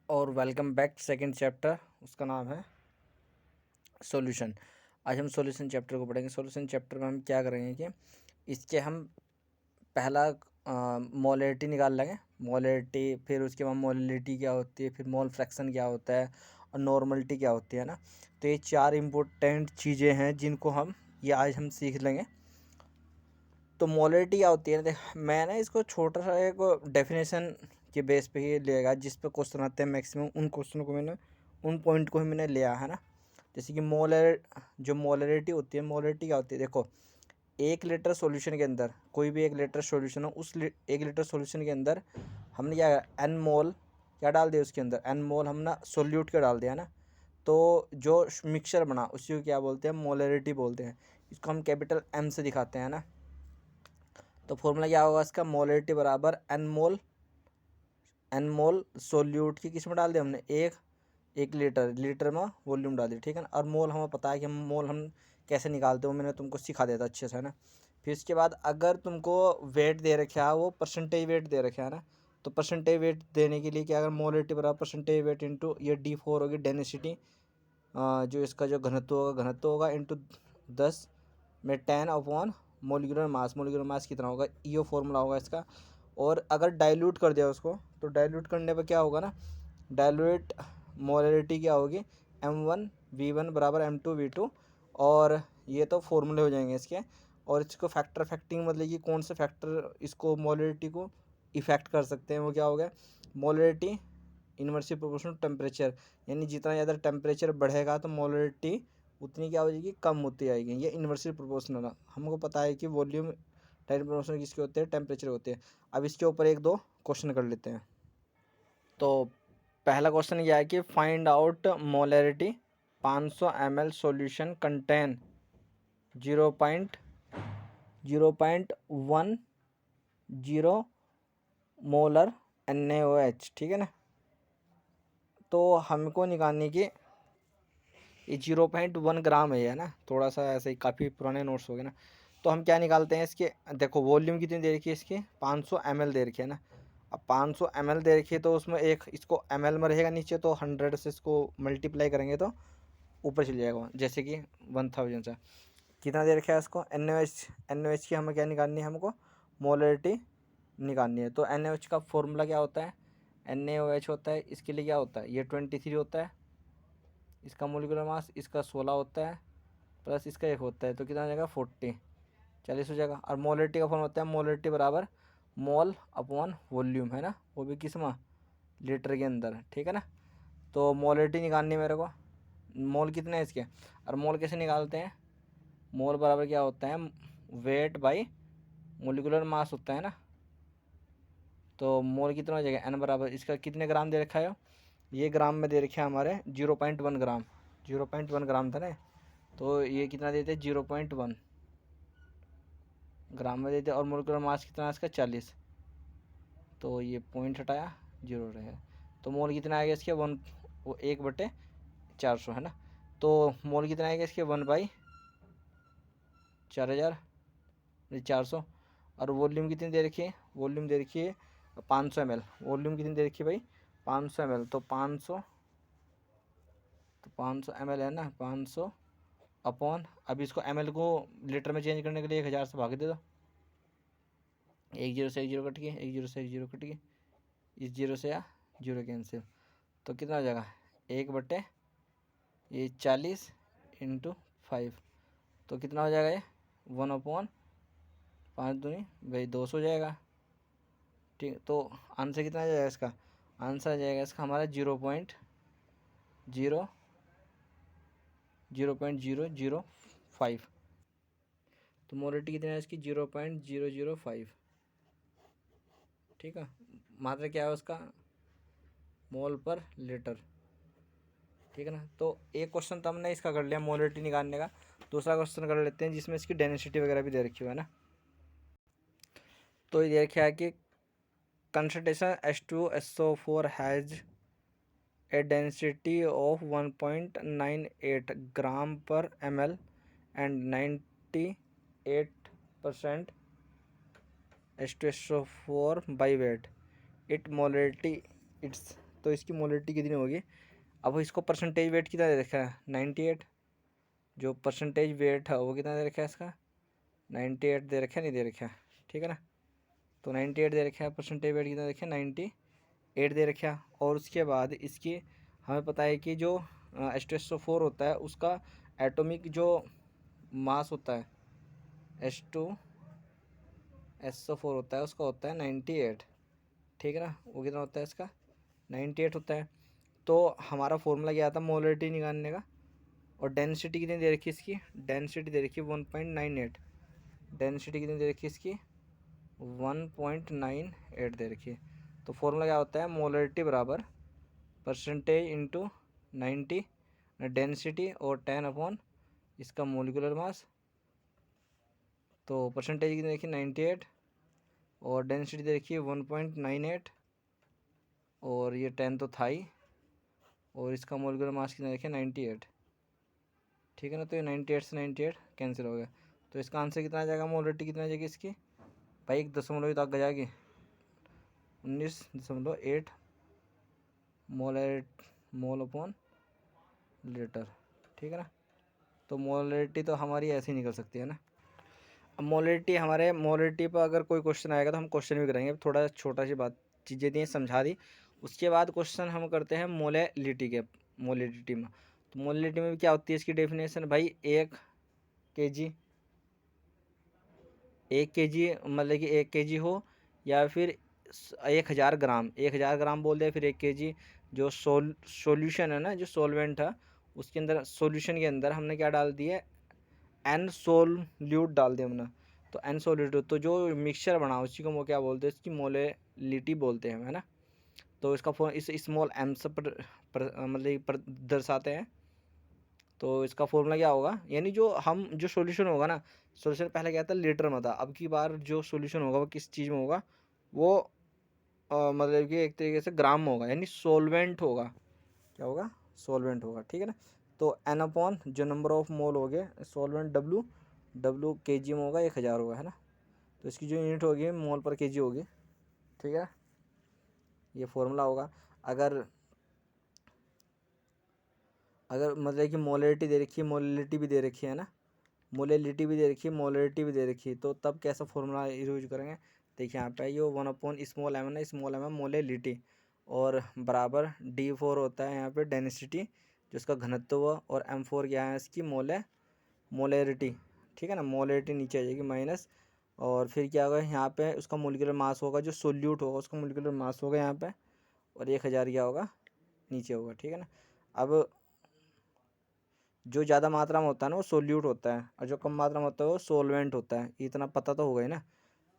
और welcome back. Second chapter उसका नाम है सॉल्यूशन। आज हम सॉल्यूशन चैप्टर को पढ़ेंगे। सॉल्यूशन चैप्टर में हम क्या करेंगे कि इसके हम पहला मोलरिटी निकाल लेंगे। मोलरिटी, फिर उसके बाद मोलरिटी क्या होती है, फिर मोल फ्रैक्शन क्या होता है और नॉर्मलिटी क्या होती है ना। तो ये चार इम्पोर्टेंट चीज़ें हैं जिनको ये आज हम सीख लेंगे। तो मोलरिटी क्या होती है, देख मैं ना इसको छोटा सा एक डेफिनेशन के बेस पे ही लेगा, जिस पे क्वेश्चन आते हैं मैक्सिमम उन क्वेश्चनों को मैंने उन पॉइंट को ही मैंने लिया है ना। जैसे कि मोलरिटी होती है। मोलरिटी क्या होती है, देखो 1 लीटर सॉल्यूशन के अंदर, कोई भी 1 लीटर सॉल्यूशन हो, उस 1 लीटर सॉल्यूशन के अंदर हमने क्या एन मोल क्या डाल दिया, उसके अंदर एन मोल हमने सोल्यूट का डाल दिया ना। तो जो मिक्सचर बना उसी को क्या बोलते हैं, मोलरिटी बोलते हैं। इसको हम कैपिटल एम से दिखाते हैं ना। तो फॉर्मूला क्या होगा इसका, मोलरिटी बराबर एन मोल सोल्यूट की किस में डाल दिया हमने, एक लीटर में वॉल्यूम डाल दी, ठीक है ना। और मोल हमें पता है कि हम कैसे निकालते हो, मैंने तुमको सिखा दिया था अच्छे से, है ना। फिर इसके बाद अगर तुमको वेट दे रखा है, वो परसेंटेज वेट दे रखा है ना, तो परसेंटेज वेट देने के लिए क्या, अगर मोलरिटी बराबर परसेंटेज वेट इंटू ये D4 होगी डेंसिटी, जो इसका जो घनत्व होगा इंटू 10 में 10/, मोलिकुलर मास कितना होगा, ये फॉर्मूला होगा इसका। और अगर डाइल्यूट कर दिया उसको, तो डाइल्यूट करने पर क्या होगा ना, डाइल्यूट मोलरिटी क्या होगी, M1V1 बराबर M2V2। और ये तो फॉर्मूले हो जाएंगे इसके। और इसको फैक्टिंग मतलब कि कौन से फैक्टर इसको मोलरिटी को इफ़ेक्ट कर सकते हैं, वो क्या हो गया, मोलरिटी इनवर्सली प्रोपोर्शनल टेम्परेचर, यानी जितना ज़्यादा टेम्परेचर बढ़ेगा तो मोलरिटी उतनी क्या हो जाएगी, कम होती जाएगी। ये इनवर्सली प्रोपोर्शनल है। हमको पता है कि वॉल्यूम डायरेक्ट प्रोपोर्शनल किसके होते हैं, टेम्परेचर होते हैं। अब इसके ऊपर एक दो क्वेश्चन कर लेते हैं। तो पहला क्वेश्चन यह है कि find out molarity 500 ml solution contain 0.10 molar NaOH, ठीक है ना। तो हमको निकालने की ये 0.1 ग्राम है ना, थोड़ा सा ऐसे ही काफ़ी पुराने नोट्स हो गए ना। तो हम क्या निकालते हैं इसके, देखो वॉल्यूम कितनी दे रखी है इसकी, 500 ml दे रखी है ना। अब 500 ml दे रखी है तो उसमें एक इसको ml में रहेगा नीचे, तो 100 से इसको मल्टीप्लाई करेंगे तो ऊपर चल जाएगा, जैसे कि 1000 से। कितना दे रखा है इसको, NaOH की हमें क्या निकालनी है, हमको मोलरिटी निकालनी है। तो NaOH का फॉर्मूला क्या होता है, NaOH होता है, इसके लिए क्या होता है, ये 23 होता है इसका मोलिकुलर मास, इसका 16 होता है, प्लस इसका 1 होता है, तो कितना हो जाएगा 40 हो जाएगा। और मोलरिटी का फॉर्म होता है, मोलरिटी बराबर मोल अपॉन वॉल्यूम, है ना, वो भी किस में, लीटर के अंदर, ठीक है ना। तो मोलरिटी निकालनी है मेरे को, मोल कितने हैं इसके। और मोल कैसे निकालते हैं, मोल बराबर क्या होता है, वेट बाई मोलिकुलर मास होता है ना। तो मोल कितना हो जाएगा, n बराबर, इसका कितने ग्राम दे रखा है, ये ग्राम में दे रखे हैं हमारे 0.1 ग्राम, 0.1 ग्राम था ना। तो ये कितना देते हैं, 0.1 ग्राम में देते हैं। और मोलिकुलर मास कितना है इसका, 40। तो ये पॉइंट हटाया, 0 रहेगा। तो मोल कितना आएगा इसके, 1, वो 1/400, है ना। तो मोल कितना आएगा इसके, 1/4000, 400। और वॉल्यूम कितनी दे रखी है, वॉल्यूम दे रखी है 500 ml। वॉल्यूम कितनी दे रखी है भाई, 500 ml। तो 500 ml है ना, 500 अपॉन, अब इसको ml को लीटर में चेंज करने के लिए 1000 से भाग दे दो, एक जीरो से एक जीरो कट गए, एक जीरो से एक जीरो कट गए, इस जीरो से या जीरो कैंसिल। तो कितना हो जाएगा, 1/, ये 40 इंटू 5, तो कितना हो जाएगा ये 1/5 भाई 200 हो जाएगा, ठीक। तो आंसर कितना आ जाएगा इसका, आंसर आ जाएगा इसका हमारा 0.005। तो मोलरिटी कितना है इसकी, 0.005, ठीक है। मात्रा क्या है उसका, मोल पर लीटर, ठीक है ना। तो एक क्वेश्चन तो हमने इसका कर लिया मोलरिटी निकालने का। दूसरा क्वेश्चन कर लेते हैं जिसमें इसकी डेंसिटी वगैरह भी दे रखी हुई है ना। तो ये दे रखा है कि concentration H2SO4 has a density of 1.98 ग्राम पर ml and 98% H2SO4 by weight. Its molarity is तो इसकी मोलरिटी कितनी होगी। अब इसको परसेंटेज वेट कितना दे रखा है 98, जो परसेंटेज वेट है वो कितना दे रखा है इसका 98 दे रखा है, नहीं दे रखा है, ठीक है ना। तो 98 दे रखा है, परसेंटेज वेट कितना देखा 98 दे रखा है। और उसके बाद इसकी हमें पता है कि जो H2SO4 होता है उसका एटॉमिक जो मास होता है H2SO4 होता है उसका होता है 98, ठीक है ना। वो कितना होता है इसका 98 होता है। तो हमारा फॉर्मूला क्या था मोलरिटी निकालने का, और डेंसिटी कितनी दे रखी है इसकी, डेंसिटी दे रखी है 1.98, डेंसिटी कितनी दे रखी है इसकी 1.98 दे रखी है। तो फॉर्मूला क्या होता है मोलरिटी बराबर परसेंटेज इंटू 90 डेंसिटी और 10 अपॉन इसका मोलिकुलर मास। तो परसेंटेज कितनी देखिए 98 और डेंसिटी दे रखी है 1.98 और ये 10 तो था ही, और इसका मोलिकुलर मास कितना देखिए 98, ठीक है ना। तो ये 98 से 98 कैंसिल हो गया। तो इसका आंसर कितना आ जाएगा, मोलरिटी कितना आ जाएगी इसकी भाई 1 दशमलव तक आ जाएगी 19.8 मोल अपॉन लीटर, ठीक है ना। तो मोलरिटी तो हमारी ऐसे ही निकल सकती है ना। अब मोलरिटी पर अगर कोई क्वेश्चन आएगा तो हम क्वेश्चन भी करेंगे। थोड़ा छोटा सी बात चीज़ें दी समझा दी, उसके बाद क्वेश्चन हम करते हैं मोलरिटी में। तो मोलरिटी में भी क्या होती है इसकी डेफिनेशन भाई 1 kg मतलब कि 1 kg हो या फिर 1000 ग्राम, 1000 ग्राम बोल दे, फिर 1 kg जो सॉल्यूशन है ना, जो सॉल्वेंट है उसके अंदर, सॉल्यूशन के अंदर हमने क्या डाल दिया एन सोल्यूट डाल दिया हमने। तो एन सोल्यूट तो जो मिक्सचर बना उसी को वो क्या बोलते हैं, इसकी मोलेलिटी बोलते हैं, है ना। तो इसका इस स्मॉल एम से मतलब दर्शाते हैं। तो इसका फॉर्मूला क्या होगा, यानी जो सॉल्यूशन होगा ना, सॉल्यूशन पहले क्या था लीटर में था, अब की बार जो सॉल्यूशन होगा वो किस चीज़ में होगा, वो मतलब कि एक तरीके से ग्राम में होगा, यानी सोलवेंट होगा। क्या होगा, सोलवेंट होगा, ठीक है ना। तो एन अपॉन जो नंबर ऑफ मोल हो गए सोलवेंट डब्लू kg में होगा 1000 होगा, है ना। तो इसकी जो यूनिट होगी मोल पर kg होगी, ठीक है। ये फॉर्मूला होगा। अगर मतलब कि मोलरिटी दे रखी है, मोलरिटी भी दे रखी है ना, मोलरिटी भी दे रखी है, मोलरिटी भी दे रखी है, तो तब कैसा फॉर्मूला यूज करेंगे। देखिए यहाँ पे ये 1/स्मॉल एम है, स्मॉल एम है मोलरिटी, और बराबर D4 होता है यहाँ पे डेंसिटी जिसका घनत्व, और M4 क्या है इसकी मोलरिटी, ठीक है ना। मोलरिटी नीचे आ जाएगी माइनस, और फिर क्या होगा यहाँ पे उसका मोलिकुलर मास होगा, जो सोल्यूट होगा उसका मोलिकुलर मास होगा यहाँ पे, और 1000 क्या होगा नीचे होगा, ठीक है ना। अब जो ज़्यादा मात्रा में होता है ना वो सोल्यूट होता है, और जो कम मात्रा में होता है वो सोलवेंट होता है, इतना पता तो होगा ही ना।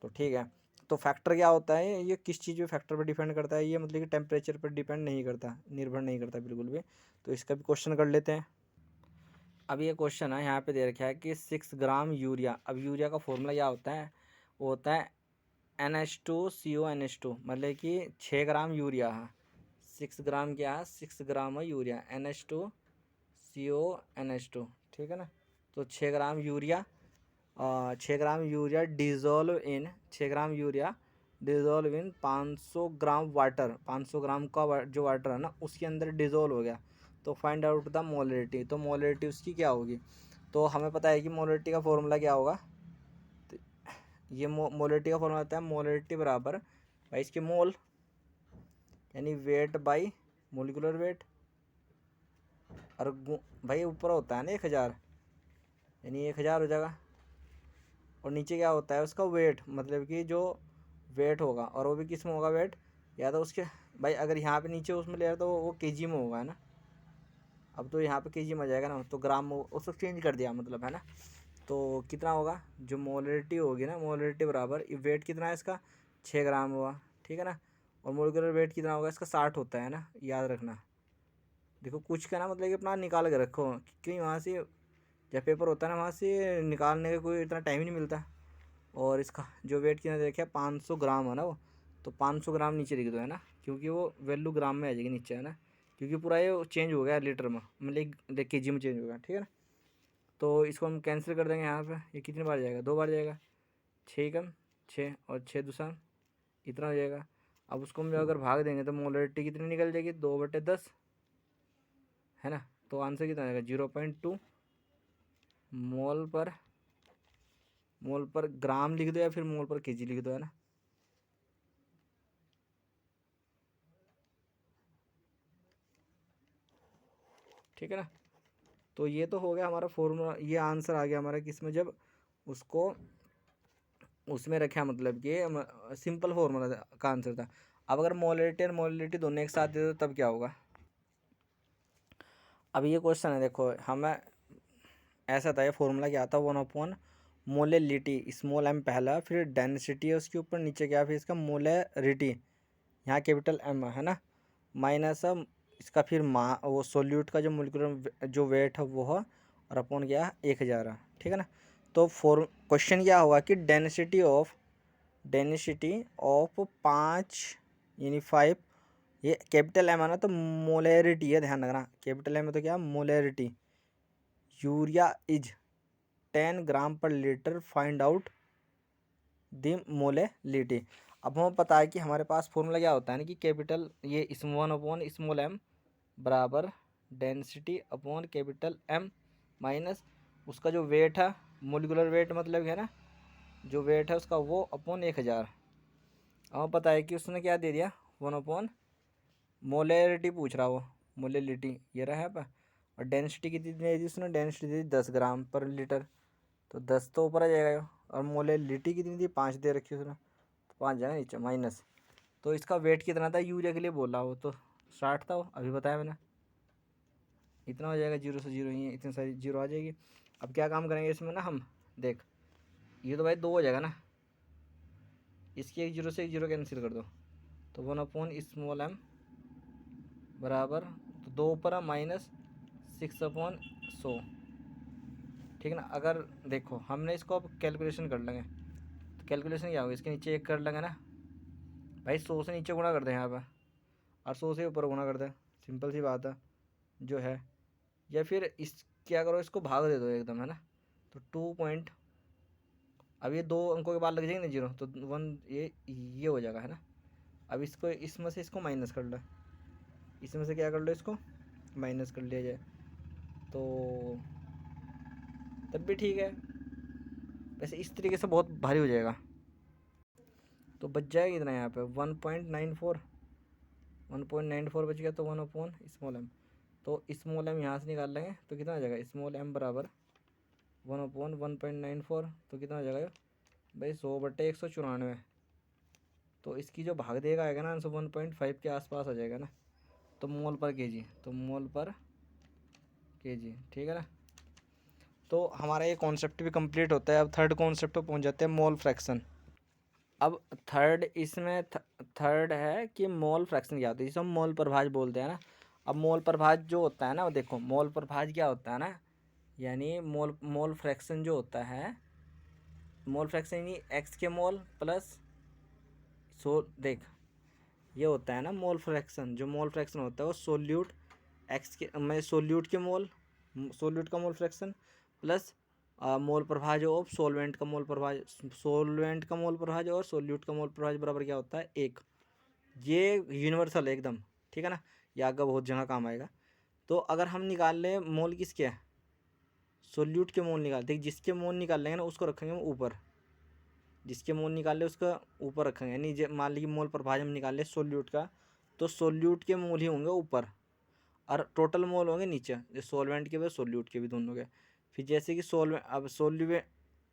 तो ठीक है, तो फैक्टर क्या होता है, ये किस चीज़ पे फैक्टर पर डिपेंड करता है, ये मतलब कि टेम्परेचर पर डिपेंड नहीं करता, निर्भर नहीं करता बिल्कुल भी। तो इसका भी क्वेश्चन कर लेते हैं। अब ये क्वेश्चन है यहाँ पे दे रखा है कि 6 ग्राम यूरिया। अब यूरिया का फॉर्मूला क्या होता है, वो होता है NH2CO NH2, मतलब कि 6 ग्राम यूरिया है, 6 ग्राम क्या है, 6 ग्राम है यूरिया, NH2CO NH2, ठीक है ना। तो 6 gram urea, 6 gram urea dissolve इन 6 ग्राम यूरिया डिज़ोल्व इन 500 ग्राम वाटर, 500 ग्राम का जो वाटर है ना उसके अंदर डिज़ोल्व हो गया। तो फाइंड आउट द मोलरिटी, तो मोलरिटी उसकी क्या होगी। तो हमें पता है कि मोलरिटी का फॉर्मूला क्या होगा। तो ये मोलरिटी का फॉर्मूला होता है मोलरिटी बराबर भाई इसके मोल, यानी वेट बाई मोलिकुलर वेट, और भाई ऊपर होता है ना 1000, यानी 1000 हो जाएगा, और नीचे क्या होता है उसका वेट, मतलब कि जो वेट होगा, और वो भी किस में होगा वेट, या तो उसके भाई अगर यहाँ पे नीचे उसमें ले रहा तो वो kg में होगा, है ना। अब तो यहाँ पे kg में आ जाएगा ना, तो ग्राम में उसको चेंज कर दिया मतलब, है ना। तो कितना होगा जो मोलरिटी होगी ना, मोलरिटी बराबर वेट कितना है इसका 6 ग्राम हुआ, ठीक है ना। और मोलिकुलर वेट कितना होगा इसका 60 होता है ना, याद रखना। देखो कुछ का ना मतलब कि अपना निकाल के रखो, क्योंकि वहाँ से जब पेपर होता है ना वहाँ से निकालने का कोई इतना टाइम ही नहीं मिलता। और इसका जो वेट कितना देखिए 500 ग्राम है ना वो, तो 500 ग्राम नीचे लिख दो, है ना, क्योंकि वो वैल्यू ग्राम में आ जाएगी नीचे, है ना, क्योंकि पूरा ये चेंज हो गया लीटर में, मतलब kg में चेंज हो गया, ठीक है ना। तो इसको हम कैंसिल कर देंगे यहाँ पे, ये कितनी बार जाएगा 2 बार जाएगा, 6 कम 6 और 6 दूसरा इतना हो जाएगा, अब उसको हम अगर भाग देंगे तो मोलरिटी कितनी निकल जाएगी, 2/10, है ना। तो आंसर कितना आएगा, 0.2 मोल पर ग्राम लिख दो या फिर मोल पर केजी लिख दो, है ना। ठीक है ना। तो ये तो हो गया हमारा फॉर्मूला, ये आंसर आ गया हमारा किस में, जब उसको उसमें रखा, मतलब कि सिंपल फॉर्मूला का आंसर था। अब अगर मोलरिटी और मोलरिटी दोनों एक साथ दे दो तब क्या होगा। अब ये क्वेश्चन है, देखो हमें ऐसा था, ये फॉर्मूला क्या था, 1/, मोलेलिटी स्मॉल एम पहला, फिर डेंसिटी है उसके ऊपर, नीचे क्या, फिर इसका मोलेरिटी, यहाँ कैपिटल एम है ना, माइनस इसका फिर वो सोल्यूट का जो मोलिकुलर जो वेट है वो है, और अपॉन क्या 1000 है, ठीक है ना। तो क्वेश्चन क्या होगा कि डेंसिटी ऑफ 5 यानी 5, ये कैपिटल एम है ना, तो मोलेरिटी है, ध्यान रखना कैपिटल एम है तो क्या मोलेरिटी, urea is 10 gram per litre, find out the molality. अब हमें पता है कि हमारे पास फॉर्मूला क्या होता है ना कि कैपिटल ये स्मॉल एम बराबर density upon capital M minus उसका जो वेट है, मोलिकुलर वेट मतलब है ना, जो वेट है उसका वो अपॉन 1000। हमें पता है कि उसने क्या दे दिया, 1/, मोलेरिटी पूछ रहा वो, मोलेलिटी ये रहा है, और डेंसिटी कितनी दे दी उसने, डेंसिटी दी 10 ग्राम पर लीटर, तो 10 तो ऊपर आ जाएगा, और मोलेलिटी कितनी थी 5 दे रखी उसने, तो 5 जाएगा नीचे माइनस। तो इसका वेट कितना था, यूरिया के लिए बोला वो तो 60 था, वो अभी बताया मैंने, इतना हो जाएगा, 0 से 0 ही है, इतनी सारी 0 आ जाएगी। अब क्या काम करेंगे इसमें ना हम, देख ये तो भाई 2 हो जाएगा ना, इसकी एक 0 से एक 0 कैंसिल कर दो, तो 1/, स्मॉल एम बराबर, तो 2 ऊपर है माइनस 6/100, ठीक है ना। अगर देखो हमने इसको अब कैलकुलेशन कर लेंगे, तो कैलकुलेशन क्या होगा, इसके नीचे 1 कर लेंगे ना भाई, 100 से नीचे गुणा कर दें यहाँ पर, और 100 से ऊपर गुणा कर दें, सिंपल सी बात है जो है। या फिर इस क्या करो, इसको भाग दे दो एकदम, है ना, तो 2 अब ये 2 अंकों के बाद लग जाएंगे ना 0, तो 1 ये हो जाएगा, है ना। अब इसको इसमें से इसको माइनस कर लो, इसमें से क्या कर लो, इसको माइनस कर लिया जाए, तो तब भी ठीक है। वैसे इस तरीके से बहुत भारी हो जाएगा, तो बच जाएगा इतना यहाँ पे 1.94 बच गया, तो 1/, स्मॉल एम, तो स्मॉल एम यहाँ से निकाल लेंगे तो कितना आ जाएगा, स्मॉल एम बराबर 1/1.94, तो कितना आ जाएगा भाई 100/194, तो इसकी जो भाग देगा आएगा ना आंसर 1.5 के आसपास आ जाएगा ना, तो मोल पर केजी, तो मोल पर केजी, ठीक है ना। तो हमारा ये कॉन्सेप्ट भी कंप्लीट होता है। अब थर्ड कॉन्सेप्ट पर पहुंच जाते हैं, मोल फ्रैक्शन। अब थर्ड इसमें थर्ड है कि मोल फ्रैक्शन क्या होता है, जिसे हम मोल प्रभाज बोलते हैं ना। अब मोल प्रभाज जो होता है ना, वो देखो मोल प्रभाज क्या होता है ना, यानी मोल फ्रैक्शन जो होता है, मोल फ्रैक्शन यानी एक्स के मोल प्लस देख ये होता है ना मोल फ्रैक्शन, जो मोल फ्रैक्शन होता है वो सोल्यूट एक्स के मैं सोल्यूट का मोल फ्रैक्शन प्लस मोल प्रभाज ऑफ सोलवेंट का मोल प्रभाज और सोल्यूट का मोल प्रभाज बराबर क्या होता है 1। ये यूनिवर्सल है एकदम, ठीक है ना, ये आगे बहुत जगह काम आएगा। तो अगर हम निकाल लें मोल किसके है, सोल्यूट के मोल निकाल, देख जिसके मोल निकाल लेंगे ना उसको रखेंगे हम ऊपर, जिसके मोल निकाल ले उसका ऊपर रखेंगे, यानी मान लीजिए मोल प्रभाज हम निकाल ले सोल्यूट का, तो सोल्यूट के मोल ही होंगे ऊपर और टोटल मोल होंगे नीचे, जो सोलवेंट के भी सोल्यूट के भी दोनों के। फिर जैसे कि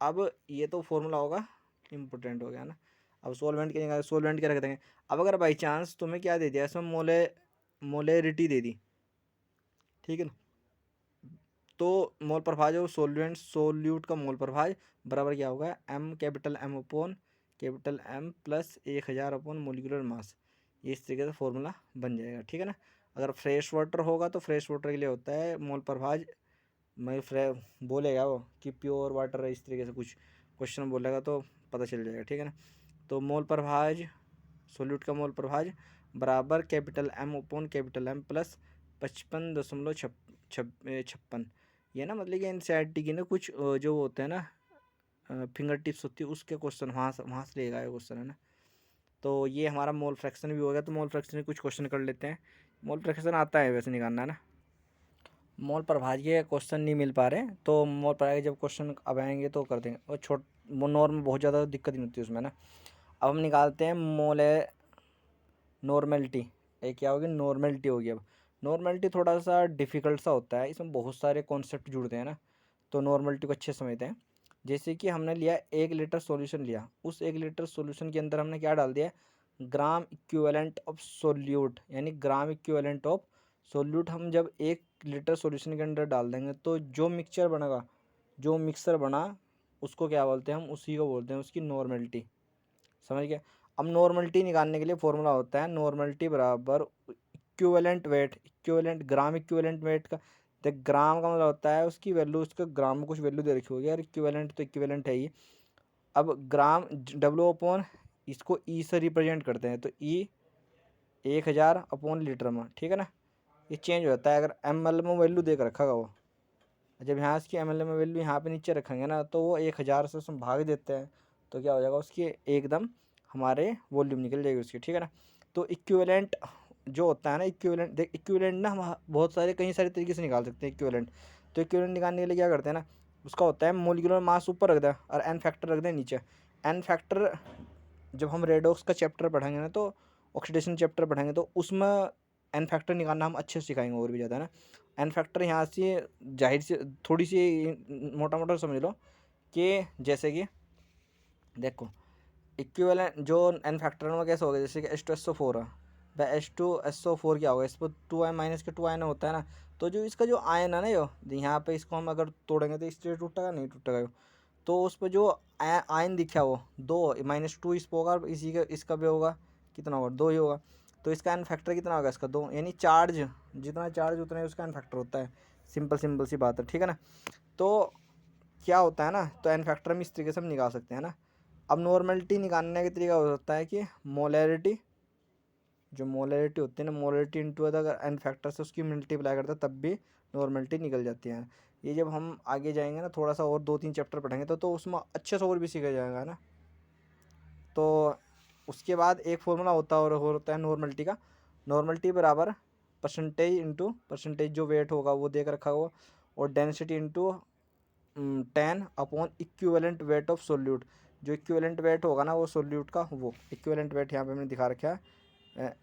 अब ये तो फॉर्मूला होगा इम्पोर्टेंट हो गया ना। अब सोलवेंट के निकाल, सोलवेंट के रख देंगे। अब अगर बाई चांस तुम्हें क्या दे दिया इसमें, मोलेरिटी दे दी, ठीक है ना, तो मोल प्रभाज और सोल्यूट का मोल प्रभाज बराबर क्या होगा, capital M upon capital M plus 1000 upon molecular mass. ये इस तरीके से फॉर्मूला बन जाएगा, ठीक है ना। अगर फ्रेश वाटर होगा तो फ्रेश वाटर के लिए होता है मोल प्रभाज, मैं बोलेगा वो कि प्योर वाटर है, इस तरीके से कुछ क्वेश्चन बोलेगा तो पता चल जाएगा, ठीक है ना। तो मोल प्रभाज सोल्यूट का मोल प्रभाज बराबर capital M upon capital M plus 55.56, ये ना मतलब कि एनसीईआरटी की ना कुछ जो होते हैं ना फिंगर टिप्स होती है उसके क्वेश्चन, वहाँ से लेगा ये क्वेश्चन, है ना। तो ये हमारा मोल फ्रैक्शन भी हो गया। तो मोल फ्रैक्शन कुछ क्वेश्चन कर लेते हैं। मोल फ्रैक्शन आता है वैसे निकालना है ना। मोल प्रभाज्य के क्वेश्चन नहीं मिल पा रहे, तो मोल प्रभाज्य जब क्वेश्चन अब आएंगे तो कर देंगे। और वो नॉर्म बहुत ज़्यादा दिक्कत नहीं होती उसमें ना। अब हम निकालते हैं मोल नॉर्मेलिटी। एक क्या होगी, नॉर्मेलिटी होगी। अब नॉर्मेलिटी थोड़ा सा डिफिकल्ट सा होता है, इसमें बहुत सारे कॉन्सेप्ट जुड़ते हैं ना, तो नॉर्मेलिटी को अच्छे से समझते हैं। जैसे कि हमने लिया 1 लीटर सॉल्यूशन लिया, उस 1 लीटर सॉल्यूशन के अंदर हमने क्या डाल दिया, ग्राम इक्विवेलेंट ऑफ सोल्यूट, यानी ग्राम इक्विवेलेंट ऑफ सोल्यूट हम जब 1 लीटर सॉल्यूशन के अंदर डाल देंगे तो जो मिक्सचर बनेगा, जो मिक्सर बना उसको क्या बोलते हैं, हम उसी को बोलते हैं उसकी नॉर्मेलिटी। समझ गए। अब नॉर्मलिटी निकालने के लिए फॉर्मूला होता है नॉर्मलिटी बराबर equivalent weight, equivalent gram equivalent weight का। देख ग्राम का मतलब होता है उसकी वैल्यू, उसके ग्राम में कुछ वैल्यू दे रखी होगी यार, इक्विवेलेंट तो इक्विवेलेंट है ही। अब ग्राम डब्ल्यू अपॉन इसको ई से रिप्रेजेंट करते हैं, तो ई 1000 अपॉन लीटर में, ठीक है ना। ये चेंज हो जाता है अगर एम एल में वैल्यू दे कर रखा वो, जब यहाँ इसकी एम एल में वैल्यू यहाँ पे नीचे रखेंगे ना तो वो 1000 से उसमें भाग देते हैं, तो क्या हो जाएगा उसकी एकदम हमारे वॉल्यूम निकल जाएगी उसकी, ठीक है ना। तो इक्विवेलेंट जो होता है ना, इक्विवेलेंट देख इक्विवेलेंट ना हम बहुत सारे कई सारे तरीके से निकाल सकते हैं इक्विवेलेंट। तो इक्विवेलेंट निकालने के लिए क्या करते हैं ना, उसका होता है मोलिकुलर मास ऊपर रख दें और एन फैक्टर रख दें नीचे। एन फैक्टर जब हम रेडॉक्स का चैप्टर पढ़ेंगे ना, तो ऑक्सीडेशन चैप्टर पढ़ेंगे तो उसमें एन फैक्टर निकालना हम अच्छे से सिखाएंगे और भी ज़्यादा ना। एन फैक्टर यहाँ से जाहिर से थोड़ी सी मोटा मोटा समझ लो कि जैसे कि देखो इक्विवेलेंट जो एन फैक्टर में कैसे होगा, जैसे कि H2SO4 है, भाई H2SO4 क्या होगा, इस पर 2 माइनस के 2 आयन होता है ना। तो जो इसका जो आयन है ना, जो यहाँ पे इसको हम अगर तोड़ेंगे तो इससे टूटेगा नहीं, टूटेगा। तो उस पर जो आयन दिखा वो 2 -2 इस पर होगा, इसी का इसका भी होगा, कितना होगा 2 ही होगा। तो इसका एन फैक्टर कितना होगा, इसका 2, यानी चार्ज जितना चार्ज उतना ही उसका एन फैक्टर होता है। सिंपल सी बात है, ठीक है ना। तो क्या होता है ना, तो एन फैक्टर हम इस तरीके से हम निकाल सकते हैं ना। अब नॉर्मेलिटी निकालने का तरीका हो सकता है कि मोलैरिटी, जो मोलैरिटी होती है ना, मोलैरिटी इंटू अगर एन फैक्टर से उसकी मल्टीप्लाई करता है तब भी नॉर्मेलिटी निकल जाती है। ये जब हम आगे जाएंगे ना, थोड़ा सा और 2-3 चैप्टर पढ़ेंगे तो उसमें अच्छे से और भी सीखा जाएगा ना। तो उसके बाद एक फॉर्मूला होता है और होता है नॉर्मेलिटी का। नॉर्मेलिटी बराबर परसेंटेज इंटू परसेंटेज जो वेट होगा वो देख रखा होगा, और density into 10 upon equivalent weight of solute. जो इक्विवेलेंट वेट होगा ना वो सोल्यूट का, वो इक्विवेलेंट वेट यहाँ पे मैंने दिखा रखा है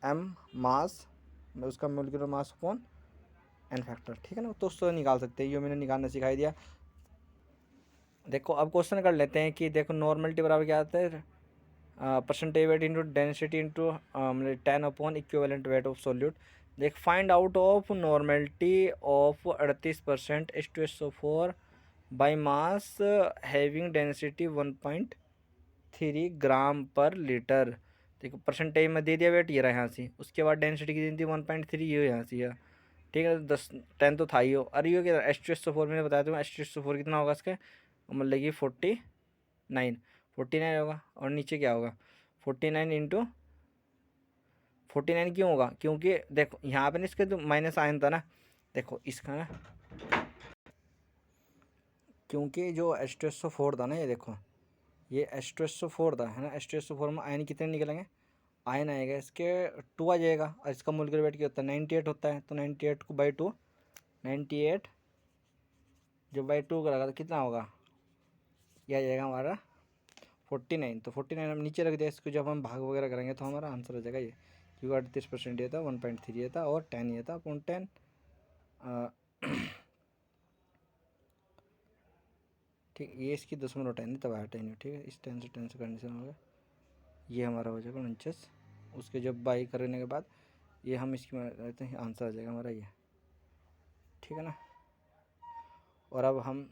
एम मास में उसका molecular mass upon N factor, ठीक है ना। तो उससे निकाल सकते हैं, ये मैंने निकालना सिखाई दिया। देखो अब क्वेश्चन कर लेते हैं कि देखो नॉर्मलिटी बराबर क्या आता है, percentage weight into density into 10 upon equivalent weight of solute. देख find out of normality of 38% H2SO4 by mass having density 1.3 gram per litre. देखो परसेंटेज में दे दिया वेट ये रहा यहाँ से, उसके बाद डेंसिटी की दी 1.3 ये यहाँ से है, ठीक है। 10 तो था ही हो। अरे ये क्या H2SO4 मैंने बताया था, H2SO4 कितना होगा इसका, मतलब कि 49 होगा। और नीचे क्या होगा 49 इंटू 49 क्यों होगा, क्योंकि देखो यहाँ पे ना इसका जो माइनस आयन था ना, देखो इसका ना, क्योंकि जो H2SO4 था ना, ये देखो ये H2SO4 था है ना। H2SO4 में आयन कितने निकलेंगे, आयन आएगा इसके 2 आ जाएगा, और इसका मोलिकुलर वेट क्या होता है 98 होता है। तो 98 को बाई 2, 98 जो बाई 2 करेगा तो कितना होगा, यह आ जाएगा हमारा 49। तो 49 हम नीचे रख दिया, इसको जब हम भाग वगैरह करेंगे तो हमारा आंसर हो जाएगा ये, क्योंकि 38% ये था, 1.3 ये था, और 10 ये था अपॉन 10। ठीक, ये इसकी 10.10 तब आया 10, ठीक है। इस 10 से करने से होगा ये हमारा हो जाएगा 49। उसके जब बाई करने के बाद ये हम इसकी रहते हैं, आंसर आ जाएगा हमारा ये, ठीक है ना। और अब हम